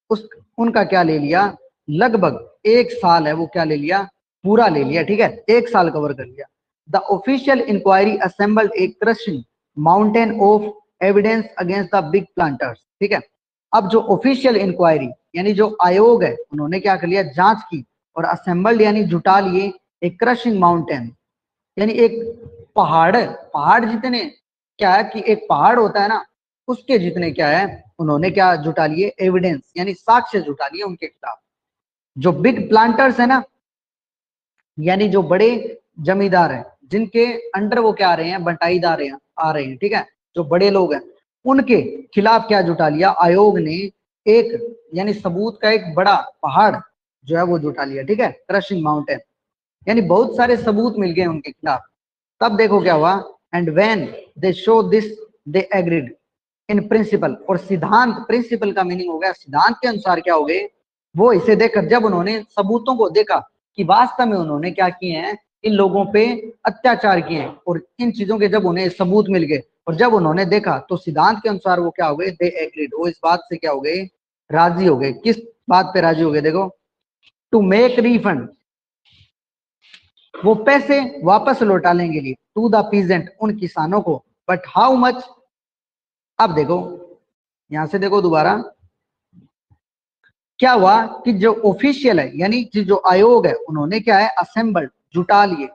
उस उनका क्या ले लिया, लगभग 1 साल है वो क्या ले लिया, पूरा ले लिया, ठीक है, 1 साल कवर कर लिया। The official inquiry assembled a crushing mountain of evidence against the big planters, ठीक है। अब जो ऑफिशियल इंक्वायरी यानी जो आयोग है, उन्होंने क्या कर लिया, जांच की, और असेंबल्ड यानी जुटा लिए एक क्रशिंग माउंटेन, यानी एक पहाड़ जितने, क्या है कि एक पहाड़ होता है ना, उसके जितने क्या है, उन्होंने क्या जुटा लिए, एविडेंस यानी साक्ष्य जुटा लिए उनके खिलाफ। जो बिग प्लांटर्स है ना, यानी जो बड़े जमींदार हैं, जिनके अंडर वो क्या आ रहे हैं, बंटाईदार आ रहे हैं, ठीक है, जो बड़े लोग हैं, उनके खिलाफ क्या जुटा लिया आयोग ने, एक यानी सबूत का एक बड़ा पहाड़ जो है वो जुटा लिया, ठीक है, क्रशिंग माउंटेन, यानी बहुत सारे सबूत मिल गए उनके खिलाफ। तब देखो क्या हुआ, and when they show this they agreed in principle, और सिद्धांत, प्रिंसिपल का मीनिंग हो गया सिद्धांत के अनुसार क्या हो गए, वो इसे देखकर, जब उन्होंने सबूतों को देखा कि वास्तव में उन्होंने क्या किए हैं, इन लोगों पे अत्याचार किए हैं, और इन चीजों के जब उन्हें सबूत मिल गए, और जब उन्होंने देखा, तो सिद्धांत के अनुसार वो क्या हो गए, दे एग्रीड, वो इस बात से क्या हो गए, राजी हो गए। किस बात पे राजी हो गए, देखो, टू मेक रिफंड, वो पैसे वापस लौटा लेंगे लिए, टू द पीजेंट, उन किसानों को, बट हाउ मच। अब देखो, यहां से देखो दोबारा क्या हुआ, कि जो ऑफिशियल है यानी जो आयोग है, उन्होंने क्या है, असेंबल्ड, जुटा लिए,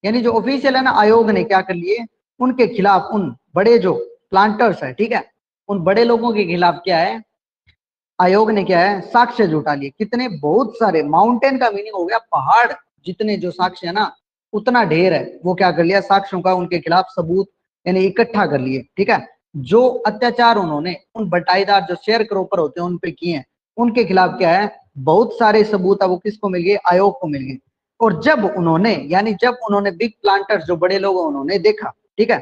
यानी जो ऑफिशियल है ना, आयोग ने क्या कर लिए, उनके खिलाफ, उन बड़े जो प्लांटर्स है, ठीक है, उन बड़े लोगों के खिलाफ क्या है, आयोग ने क्या है, साक्ष्य जुटा लिए। कितने, बहुत सारे, माउंटेन का मीनिंग हो गया पहाड़, जितने जो साक्ष्य है ना, उतना ढेर है, वो क्या कर लिया, साक्ष्यों का उनके खिलाफ सबूत यानी इकट्ठा कर लिए, ठीक है। जो अत्याचार उन्होंने उन बटाईदार जो शेयर क्रॉपर होते हैं उन पे किए हैं, उनके खिलाफ क्या है, बहुत सारे सबूत है वो किसको मिल गए, आयोग को मिल गए। और जब उन्होंने, यानी जब उन्होंने बिग प्लांटर्स जो बड़े लोग उन्होंने देखा, ठीक है,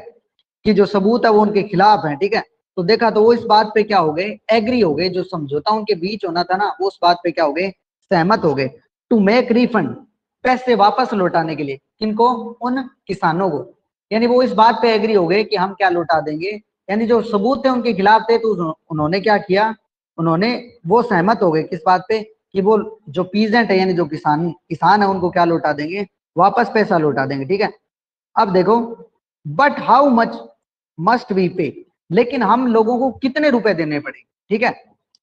कि जो सबूत है वो उनके खिलाफ है, ठीक है, तो देखा, तो वो इस बात पे क्या हो गए, एग्री हो गए, जो समझौता उनके बीच होना था ना, वो उस बात पे क्या हो गए, सहमत हो गए, टू मेक रिफंड, पैसे वापस लौटाने के लिए, किनको, उन किसानों को, यानी वो इस बात पे एग्री हो गए कि हम क्या लौटा देंगे, यानी जो सबूत थे उनके खिलाफ थे, तो उन्होंने क्या किया, उन्होंने, वो सहमत हो गए किस बात पे, कि वो जो पीजेंट है यानी जो किसान है, उनको क्या लौटा देंगे, वापस पैसा लौटा देंगे, ठीक है। अब देखो, but how much must we pay, लेकिन हम लोगों को कितने रुपए देने पड़ेंगे, ठीक है,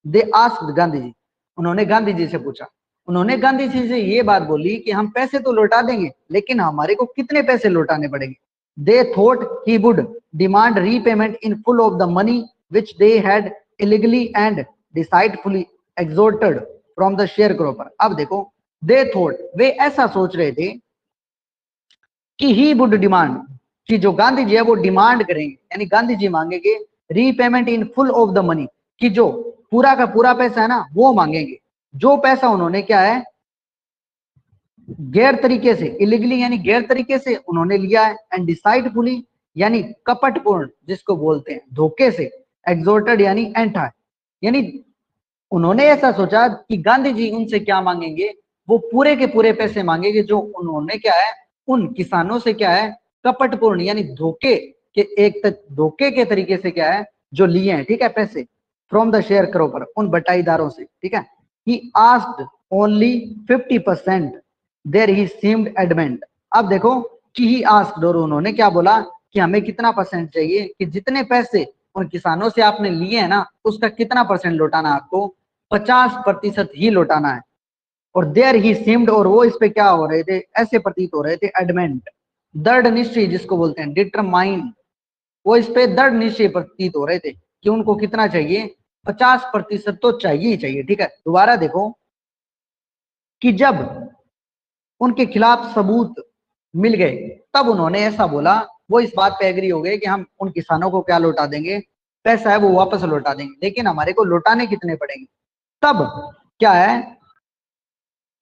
दे आस्क्ड गांधी जी, उन्होंने गांधी जी से पूछा, उन्होंने गांधी जी से ये बात बोली कि हम पैसे तो लौटा देंगे, लेकिन हमारे को कितने पैसे लौटाने पड़ेंगे। They thought he would demand repayment in full of the money which they had illegally and deceitfully extorted from the sharecropper. अब देखो, दे थॉट, वे ऐसा सोच रहे थे कि ही वुड डिमांड, कि जो गांधी जी है वो डिमांड करेंगे, यानी गांधी जी मांगेंगे repayment in full of the money, कि जो पूरा का पूरा पैसा है ना वो मांगेंगे, जो पैसा उन्होंने क्या है, गैर तरीके से, इलीगली यानी गैर तरीके से उन्होंने लिया है, एंड डिसाइडफुली यानी कपटपूर्ण जिसको बोलते हैं, धोखे से, एग्जॉर्टेड यानी एंटा, यानी उन्होंने ऐसा सोचा कि गांधी जी उनसे क्या मांगेंगे, वो पूरे के पूरे पैसे मांगेंगे जो उन्होंने क्या है, उन किसानों से क्या है, कपटपूर्ण यानी धोखे के, धोखे के तरीके से क्या है, जो लिए हैं, ठीक है, पैसे, फ्रॉम द शेयर क्रॉपर, उन बटाईदारों से, ठीक है। He asked only 50%, there he seemed adamant. अब देखो, कि ही आस्क्ड, और उन्होंने क्या बोला, कि हमें कितना परसेंट चाहिए, कि जितने पैसे उन किसानों से आपने लिए हैं ना, उसका कितना परसेंट लौटाना है आपको, 50% ही लौटाना है। और देयर ही सीम्ड, और वो इस पे क्या हो रहे थे, ऐसे प्रतीत हो रहे थे, एडमेंट, दृढ़ निश्चय जिसको बोलते हैं, डिटरमाइंड, वो इस पे दृढ़ निश्चय प्रतीत हो रहे थे कि उनको कितना चाहिए, 50% तो चाहिए ही चाहिए, ठीक है। दोबारा देखो, कि जब उनके खिलाफ सबूत मिल गए, तब उन्होंने ऐसा बोला, वो इस बात पे एग्री हो गए कि हम उन किसानों को क्या लौटा देंगे, पैसा है वो वापस लौटा देंगे, लेकिन हमारे को लौटाने कितने पड़ेंगे। तब क्या है,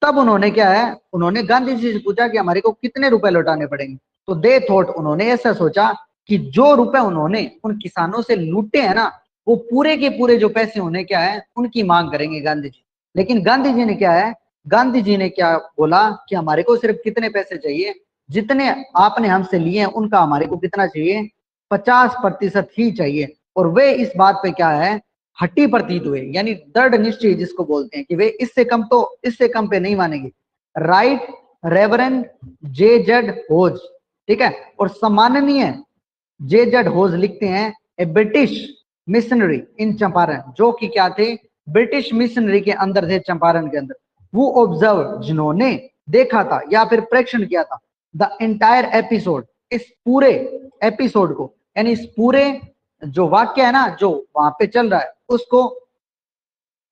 तब उन्होंने क्या है, उन्होंने गांधी जी से पूछा कि हमारे को कितने रुपए लौटाने पड़ेंगे। तो दे थॉट, उन्होंने ऐसा सोचा कि जो रुपए उन्होंने उन किसानों से लूटे हैं ना, वो पूरे के पूरे जो पैसे होने क्या है उनकी मांग करेंगे गांधी जी। लेकिन गांधी जी ने क्या है, गांधी जी ने क्या बोला कि हमारे को सिर्फ कितने पैसे चाहिए, जितने आपने हमसे लिए हैं उनका हमारे को कितना चाहिए, 50% ही चाहिए। और वे इस बात पे क्या है, हट्टी प्रतीत हुए, यानी दृढ़ निश्चय जिसको बोलते हैं कि वे इससे कम पे नहीं मानेंगे। राइट रेवरेंड जे जेड होज, ठीक है। और सम्माननीय जे जेड होज लिखते हैं ए ब्रिटिश मिशनरी इन चंपारण, जो कि क्या थे, ब्रिटिश मिशनरी के अंदर थे चंपारण के अंदर। वो ऑब्जर्व जिन्होंने देखा था या फिर प्रेक्षण किया था, द एंटायर एपिसोड, इस पूरे एपिसोड को, यानी इस पूरे जो वाक्य है ना जो वहां पे चल रहा है उसको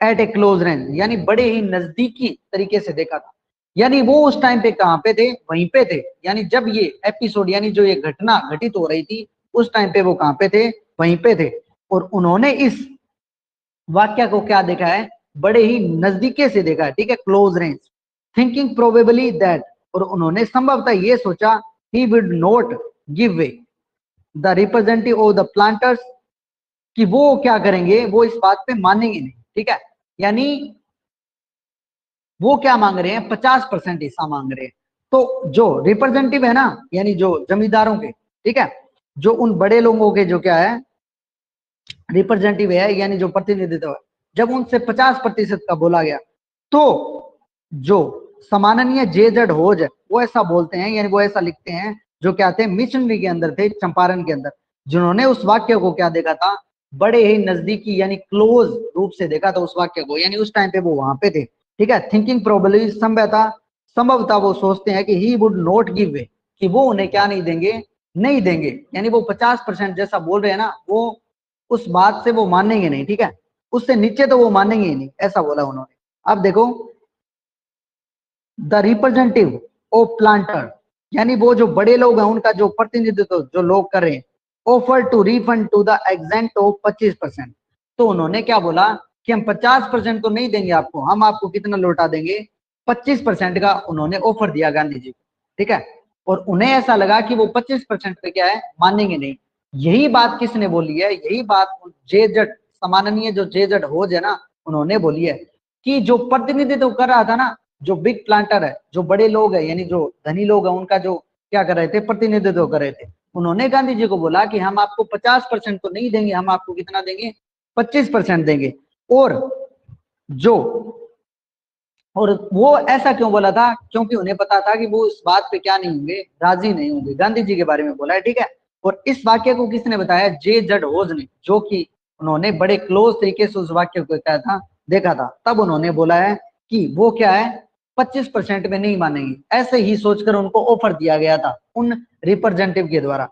एट ए क्लोज रेंज, यानी बड़े ही नजदीकी तरीके से देखा था। यानी वो उस टाइम पे कहां पे थे, वहीं पे थे। यानी जब ये एपिसोड यानी जो ये घटना घटित हो रही थी उस टाइम पे वो कहां पे थे, वहीं पे थे। और उन्होंने इस वाक्य को क्या देखा है, बड़े ही नजदीके से देखा है, ठीक है, close range. Thinking probably that, और उन्होंने संभवतः ये सोचा, he would not give way the representative of the planters, कि वो क्या करेंगे, वो इस बात पे मानेंगे नहीं, ठीक है। यानी वो क्या मांग रहे हैं, 50% हिस्सा मांग रहे हैं। तो जो रिप्रेजेंटेटिव है ना, यानी जो जमींदारों के, ठीक है, जो उन बड़े लोगों के जो क्या है रिप्रेजेंटेटिव है, यानी जो प्रतिनिधित्व है, जब उनसे 50% का बोला गया, तो जो सम्माननीय जे जेड होज है वो ऐसा बोलते हैं, यानी वो ऐसा लिखते हैं, जो क्या थे, मिशनरी के अंदर थे, चंपारण के अंदर, जिन्होंने उस वाक्य को क्या देखा था, बड़े ही नजदीकी यानी क्लोज रूप से देखा था उस वाक्य को, यानी उस टाइम पे वो वहां पे थे, ठीक है। थिंकिंग प्रोबेबली, संभवतः वो सोचते हैं कि he would not give way, कि वो उन्हें क्या नहीं देंगे, नहीं देंगे। यानी वो 50% जैसा बोल रहे हैं ना, वो उस बात से वो मानेंगे नहीं, ठीक है, उससे नीचे तो वो मानेंगे ही नहीं, ऐसा बोला उन्होंने। अब देखो, द रिप्रेजेंटेटिव ऑफ प्लांटर, यानी वो जो बड़े लोग हैं उनका जो प्रतिनिधित्व जो लोग कर रहे हैं, offer to refund to the extent of 25%। तो उन्होंने क्या बोला कि हम 50% तो नहीं देंगे आपको, हम आपको कितना लौटा देंगे, 25% का उन्होंने ऑफर दिया गांधी जी को, ठीक है। और उन्हें ऐसा लगा कि वो 25% पे क्या है, मानेंगे नहीं। यही बात किसने बोली है, यही बात जे जट, सम्माननीय जो जे जट होज है ना, उन्होंने बोली है, कि जो प्रतिनिधित्व कर रहा था ना, जो बिग प्लांटर है, जो बड़े लोग है, यानी जो धनी लोग है, उनका जो क्या कर रहे थे, प्रतिनिधित्व कर रहे थे, उन्होंने गांधी जी को बोला कि हम आपको 50% तो नहीं देंगे, हम आपको कितना देंगे, 25% देंगे। और जो और वो ऐसा क्यों बोला था, क्योंकि उन्हें पता था कि वो इस बात पे क्या नहीं होंगे, राजी नहीं होंगे, गांधी जी के बारे में बोला है, ठीक है। और इस वाक्य को किसने बताया, जे जड होज ने, जो कि उन्होंने बड़े क्लोज तरीके से उस वाक्य को क्या था, देखा था। तब उन्होंने बोला है कि वो क्या है, 25% में नहीं मानेंगे, ऐसे ही सोचकर उनको ऑफर दिया गया था उन रिप्रेजेंटेटिव के द्वारा।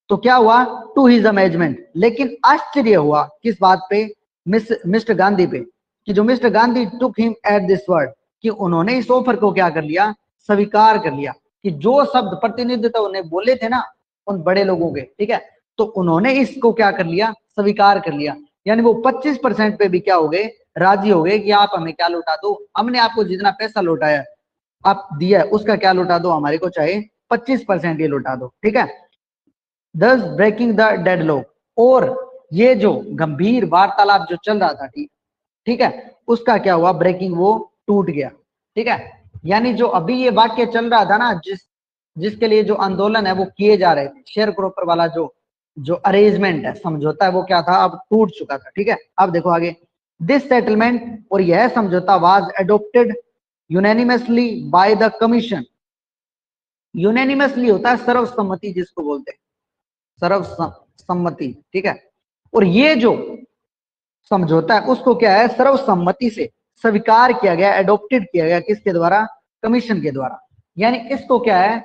तो क्या हुआ, टू हिज अमेजमेंट, लेकिन आश्चर्य हुआ किस बात पे, मिस्टर गांधी पे, कि जो mister Gandhi took him at this word, कि उन्होंने इस ऑफर को क्या कर लिया, स्वीकार कर लिया, कि जो शब्द प्रतिनिधित्व उन्हें बोले थे ना उन बड़े लोगों के, ठीक है, तो उन्होंने इसको क्या कर लिया, स्वीकार कर लिया। यानी वो 25% पे भी क्या हो गए, राजी हो गए कि आप हमें क्या लौटा दो, हमने आपको जितना पैसा लौटाया आप दिया है उसका क्या लौटा दो, हमारे को चाहे 25% ही लौटा दो, ठीक है। दस ब्रेकिंग द डेडलॉक, और ये जो गंभीर वार्तालाप जो चल रहा था, ठीक है, उसका क्या हुआ, ब्रेकिंग, वो टूट गया, ठीक है। यानी जो अभी ये वाक्य चल रहा था ना, जिसके लिए जो आंदोलन है वो किए जा रहे थे, शेयर क्रॉपर वाला जो जो अरेंजमेंट है, समझौता है, वो क्या था, अब टूट चुका था, ठीक है। अब देखो आगे, दिस सेटलमेंट, और यह समझौता was adopted unanimously by the commission. Unanimously होता है सर्वसम्मति जिसको बोलते हैं, सर्वसम्मति, ठीक है। और ये जो समझौता है उसको क्या है, सर्वसम्मति से स्वीकार किया गया, एडॉप्टेड किया गया, किसके द्वारा, कमीशन के द्वारा। यानी इसको क्या है,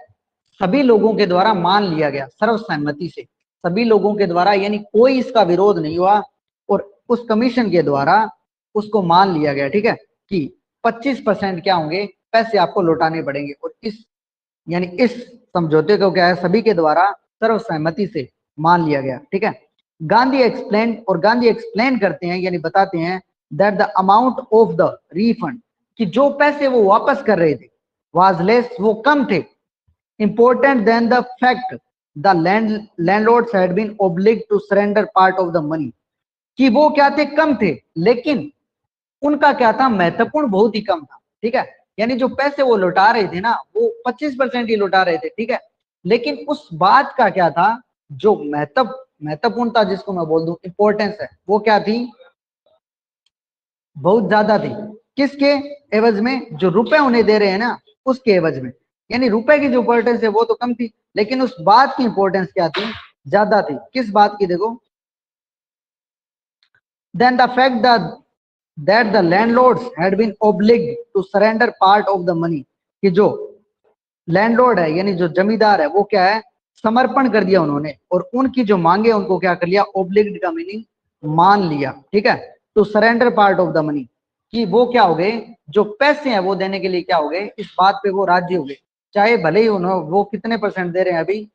सभी लोगों के द्वारा मान लिया गया, सर्वसम्मति से सभी लोगों के द्वारा, यानी कोई इसका विरोध नहीं हुआ, और उस कमीशन के द्वारा उसको मान लिया गया, ठीक है, कि 25% क्या होंगे, पैसे आपको लौटाने पड़ेंगे। और इस यानी इस समझौते को क्या है, सभी के द्वारा सर्वसहमति से मान लिया गया, ठीक है। गांधी एक्सप्लेन, और गांधी एक्सप्लेन करते हैं, यानी बताते हैं, that the amount of the refund, कि जो पैसे वो वापस कर रहे थे, वाज लेस, वो कम थे, important than the fact the landlords had been obliged to surrender part of the money, कि वो क्या थे, कम थे, लेकिन उनका क्या था, महत्वपूर्ण बहुत ही कम था। ठीक है, यानी जो पैसे वो लौटा रहे थे ना, वो 25% ही लौटा रहे थे। ठीक है, लेकिन उस बात का क्या था, जो महत्वपूर्णता जिसको मैं बोल दूं, इंपॉर्टेंस है, वो क्या थी, बहुत ज्यादा थी। किसके एवज में, जो रुपए उन्हें दे रहे हैं ना, उसके एवज में। यानी रुपए की जो इंपॉर्टेंस है वो तो कम थी, लेकिन उस बात की इंपॉर्टेंस क्या थी, ज्यादा थी। किस बात की, देखो, then the fact that the landlords had been obliged to surrender part of the money, कि जो लैंडलॉर्ड है यानी जो जमींदार है, वो क्या है, समर्पण कर दिया उन्होंने, और उनकी जो मांगे उनको क्या कर लिया, ओब्लिग्ड का मीनिंग मान लिया। ठीक है, to surrender part of the money, कि वो क्या हो गए, जो पैसे हैं वो देने के लिए क्या हो गए, इस बात पे वो राजी हो गए। चाहे भले ही उन्होंने वो कितने परसेंट दे रहे हैं, अभी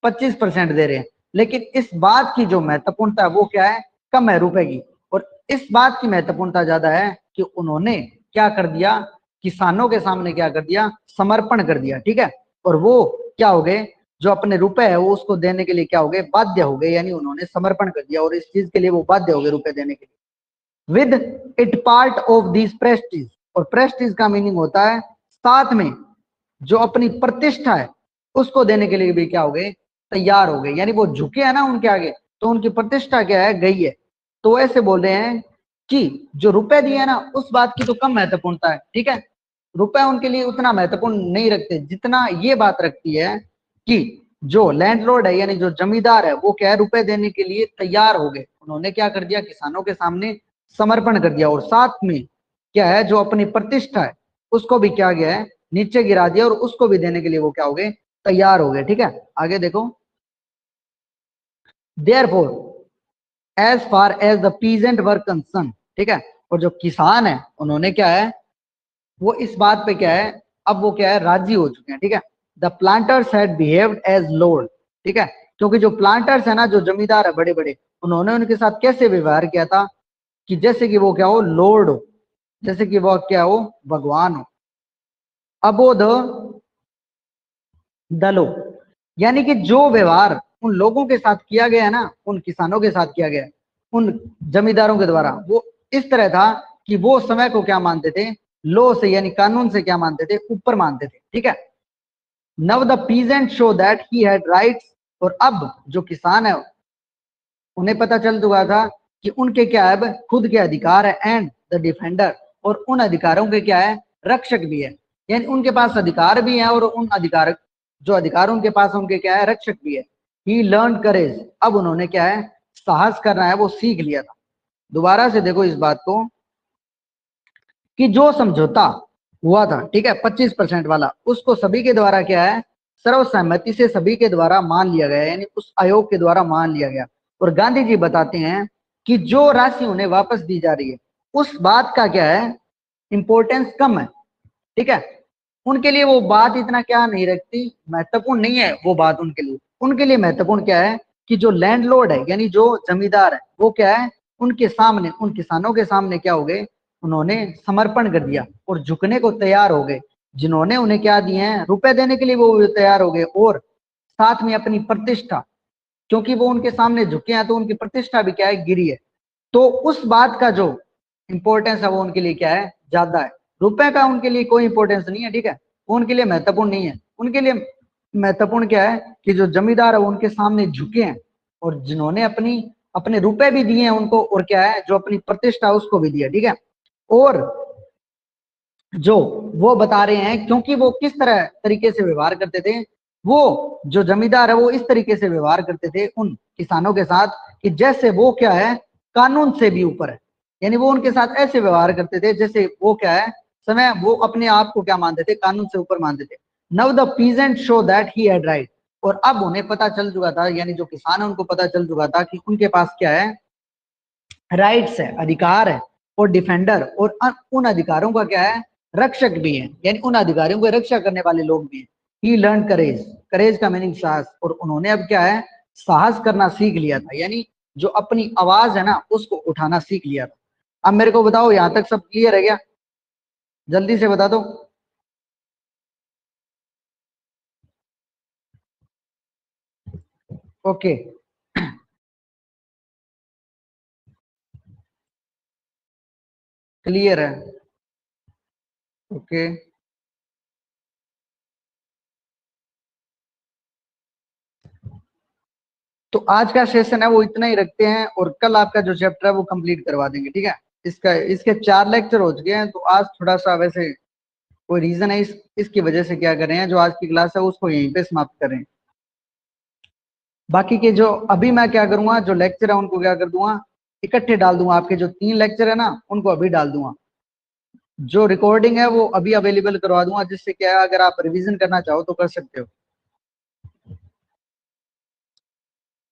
25% दे रहे हैं, लेकिन इस बात की जो महत्वपूर्णता है वो क्या है, कम है रुपए की। और इस बात की महत्वपूर्णता ज्यादा है कि उन्होंने क्या कर दिया, किसानों के सामने क्या कर दिया, समर्पण कर दिया। ठीक है, और वो क्या हो गए, जो अपने रुपए है वो उसको देने के लिए क्या हो गए, बाध्य हो गए, यानी उन्होंने समर्पण कर दिया और इस चीज के लिए वो बाध्य हो गए रुपए देने के लिए। With it part of this Prestige, और प्रेस्टीज का मीनिंग होता है साथ में, जो अपनी प्रतिष्ठा है उसको देने के लिए भी क्या हो गए, तैयार हो गए। यानी वो झुके हैं ना उनके आगे, तो उनकी प्रतिष्ठा क्या है, गई है। तो ऐसे बोल रहे हैं कि जो रुपए दिए है ना, उस बात की तो कम महत्वपूर्णता है। ठीक है, रुपए उनके लिए उतना महत्वपूर्ण नहीं रखते जितना ये बात रखती है कि जो लैंडलॉर्ड है यानी जो जमींदार है, वो क्या है, रुपए देने के लिए तैयार हो गए। उन्होंने क्या कर दिया, किसानों के सामने समर्पण कर दिया, और साथ में क्या है, जो अपनी प्रतिष्ठा है उसको भी क्या गया है, नीचे गिरा दिया, और उसको भी देने के लिए वो क्या हो गए, तैयार हो गए। ठीक है, आगे देखो, therefore as far as the peasant were concerned. ठीक है, और जो किसान है उन्होंने क्या है, वो इस बात पे क्या है, अब वो क्या है, राजी हो चुके हैं। ठीक है, the planters had behaved as lord. ठीक है, क्योंकि जो प्लांटर्स है ना, जो जमींदार है बड़े बड़े, उन्होंने उनके साथ कैसे व्यवहार किया था, कि जैसे कि वो क्या हो, लॉर्ड हो, जैसे कि वो क्या हो, भगवान हो। अबोध दलो, यानी कि जो व्यवहार उन लोगों के साथ किया गया है ना, उन किसानों के साथ किया गया, उन जमींदारों के द्वारा, वो इस तरह था कि वो समय को क्या मानते थे, लॉ से यानी कानून से क्या मानते थे, ऊपर मानते थे। ठीक है, नव the peasant show that he had rights, और अब जो किसान है उन्हें पता चल चुका था कि उनके क्या है, खुद के अधिकार है, एंड द डिफेंडर, और उन अधिकारों के क्या है, रक्षक भी है। यानी उनके पास अधिकार भी है, और उन अधिकार, जो अधिकार उनके पास उनके क्या है, रक्षक भी है। ही लर्न करेज, अब उन्होंने क्या है, साहस करना है वो सीख लिया था। दोबारा से देखो इस बात को, कि जो समझौता हुआ था, ठीक है, 25% वाला, उसको सभी के द्वारा क्या है, सर्वसहमति से सभी के द्वारा मान लिया गया, यानी उस आयोग के द्वारा मान लिया गया। और गांधी जी बताते हैं कि जो राशि उन्हें वापस दी जा रही है, उस बात का क्या है, इंपॉर्टेंस कम है। ठीक है, उनके लिए वो बात इतना क्या नहीं रखती, महत्वपूर्ण नहीं है वो बात उनके लिए महत्वपूर्ण क्या है, कि जो लैंडलॉर्ड है यानी जो जमींदार है, वो क्या है, उनके सामने, उन किसानों के सामने क्या हो गए, उन्होंने समर्पण कर दिया और झुकने को तैयार हो गए। जिन्होंने उन्हें क्या दिए हैं, रुपए देने के लिए वो तैयार हो गए, और साथ में अपनी प्रतिष्ठा, क्योंकि वो उनके सामने झुके हैं तो उनकी प्रतिष्ठा भी क्या है, गिरी है। तो उस बात का जो इंपॉर्टेंस है वो उनके लिए क्या है, ज्यादा है। रुपए का उनके लिए कोई इंपॉर्टेंस नहीं है। ठीक है, वो उनके लिए महत्वपूर्ण नहीं है। उनके लिए महत्वपूर्ण क्या है, कि जो जमींदार है वो उनके सामने झुके हैं, और जिन्होंने अपनी अपने रुपए भी दिए हैं उनको, और क्या है, जो अपनी प्रतिष्ठा उसको भी दिया। ठीक है, और जो वो बता रहे हैं, क्योंकि वो किस तरह तरीके से व्यवहार करते थे, वो जो जमींदार है वो इस तरीके से व्यवहार करते थे उन किसानों के साथ, कि जैसे वो क्या है, कानून से भी ऊपर है। यानी वो उनके साथ ऐसे व्यवहार करते थे जैसे वो क्या है, समय वो अपने आप को क्या मानते थे, कानून से ऊपर मानते थे। नव the peasant show that he had right, और अब उन्हें पता चल चुका था, यानी जो किसान है उनको पता चल चुका था कि उनके पास क्या है, राइट्स है, अधिकार है, और डिफेंडर, और उन अधिकारों का क्या है, रक्षक भी है, यानी उन अधिकारियों को रक्षा करने वाले लोग भी हैं। ही लर्न करेज, करेज का मीनिंग साहस, और उन्होंने अब क्या है, साहस करना सीख लिया था, यानी जो अपनी आवाज है ना उसको उठाना सीख लिया था। अब मेरे को बताओ, यहां तक सब क्लियर है क्या, जल्दी से बता दो। ओके, क्लियर है? ओके तो आज का सेशन है वो इतना ही रखते हैं, और कल आपका जो चैप्टर है वो कंप्लीट करवा देंगे, ठीक है? इसका इसके 4 लेक्चर हो चुके हैं, तो आज थोड़ा सा वैसे कोई रीजन है इसकी वजह से क्या कर रहे हैं, जो आज की क्लास है उसको यहीं पे समाप्त करें। बाकी के जो अभी मैं क्या करूंगा, जो लेक्चर है उनको क्या कर दूंगा, इकट्ठे डाल दूंगा। आपके जो 3 लेक्चर है ना उनको अभी डाल दूंगा, जो रिकॉर्डिंग है वो अभी अवेलेबल करवा दूंगा, जिससे क्या है अगर आप रिवीजन करना चाहो तो कर सकते हो।